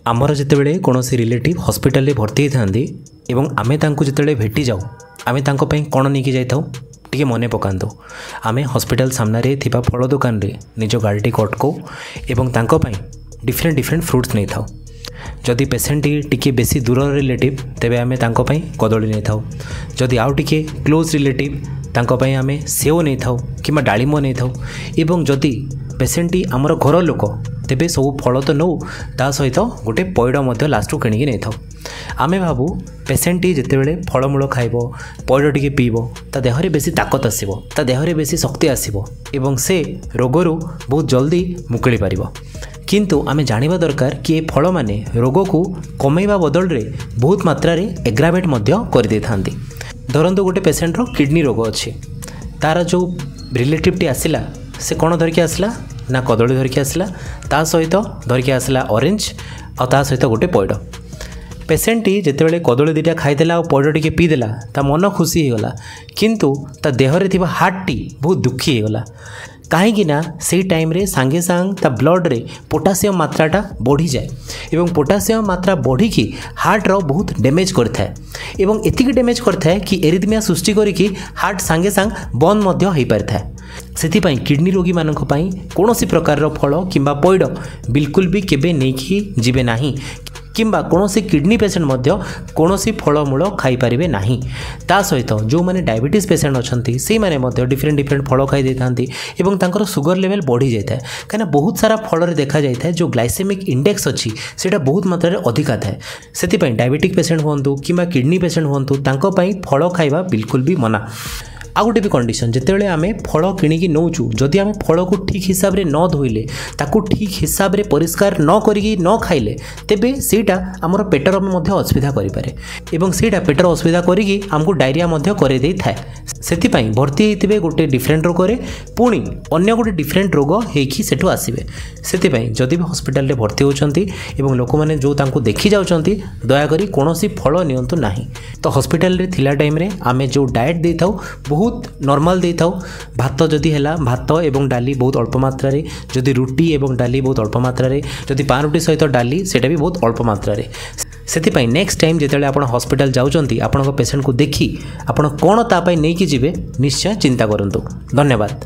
आमर जितेबाला कौन relative hospital रे भर्ती होती एवं आमे तांको जितेबाला भेटी जाऊ आमे तांको पई कौन नहीं जाई टे मन पकातु आमे हॉस्पिटल सामने थिबा फल दुकान रे निज गाड़ी कटको एवं तांको पई डिफरेंट डिफरेंट फ्रुट्स नहीं थाउ जदि पेसेंट टी बेसी दूर रिलेटिव तेबे आमे तांको पई कदली नहीं थाउ जदि आउ टी क्लोज रिलेटिव तांको पई आमे सेव नहीं थाउ कि डालिम नहीं थाउ एवं जदि पेसेंट आमर घर लोक तेबे सब फल तो नौ ता सहित गोटे पैड लास्ट किणिकी नहीं थाउ आमे भाबू पेसेंट जितेबाला फलमूल खाइब पैड टी पीब ता देहरे बेसी ताकत आसो ता देहरे बेसी शक्ति आसो एवं से रोगरू बहुत जल्दी मुकुली पारिब किंतु आमे जानिबा दरकार कि फल माने रोग को कमेवा बदल रे बहुत मात्रा रे एग्रावेट मध्य कर दे थांती धरंतु गोटे पेसेंट रो किडनी रोग अच्छी तार जो रिलेटिव टी आसिला से कौन धरिकी आसला ना कदली धरिकी आसला ता सहित धरिकी आसला ऑरेंज आ ता सहित गोटे पैड पेसेंट जितेबाला कदली दुटा खाईदेला और पैड टी पीदेला ता मन खुशी होगला किंतु ता देहरे थिबा हार्ट टी बहुत दुखी होगला कहीं से टाइम रे सांगे सांग ता ब्लड रे पोटासियम मात्राटा बढ़ी जाए एवं पोटासियम मात्रा बढ़ी हार्ट रो बहुत डैमेज करता है एवं एतिक डैमेज करता है कि एरिथमिया सृष्टि करिकी हार्ट सांगे सांग बंद मध्य हो पारिथा से किडनी रोगी मानक पई कोनोसी प्रकार रो फल किंबा पैड बिल्कुल भी केबे नेकी जिबे नाही किंबा कोनोसी किडनी पेसेंट मध्य कोनोसी फलमूल खाई पारिबे नाही ता सहित जो माने डायबिटीज पेसेंट अछंती से माने मध्य डिफरेंट डिफरेंट फल खाई देथांती एवं तांकर सुगर लेवल बढ़ी जाता है कहीं बहुत सारा फल रे देखा जाता है जो ग्लाइसेमिक इंडेक्स अच्छी सेटा बहुत मात्रा रे अधिका थाए सेति पई डायबिटिक पेसेंट होंतु किंबा किडनी पेसेंट होंतु तांको पई फल खाइबा बिल्कुल भी मना आ गोटे भी कंडीशन जितेबाला आमे फल किणिकी नौचु जदि आमे फल को ठीक हिसाब रे न धोइले ताकू ठीक हिसाब रे परिष्कार न करिकी न खाइले तेबे सेटा हमर पेटर मध्य असुविधा करि पारे एवं सेटा पेटर असुविधा करिकी हमको डायरिया मध्य करे देई थाए सेति पई भर्ती हेतिबे गोटे डिफरेंट रोग रे पुणी अन्य गोटे डिफरेंट रोग हेकी सेठु आसीबे सेति पई जदि भी हॉस्पिटल रे भर्ती होचंती एवं लोक माने जो तांको देखि जाउचंती दया करी कोनोसी फल नियंतु नाही तो हॉस्पिटल रे थिला टाइम रे आमे जो डाइट देई थाउ बहुत नॉर्मल दे थाउ भात जदि हैला भात एवं डाली बहुत अल्प मात्रा रे जदि रुटी एवं डाली बहुत अल्प मात्रा रे जदि पान रुटी सहित डाली सेटा भी बहुत अल्प मात्रा रे सेति पई नेक्स्ट टाइम जेतेले आपण हॉस्पिटल जाउचंती आपण पेशेंट को देखी आपण कोन ता पई नै कि जिवे निश्चय चिंता करंतु। धन्यवाद।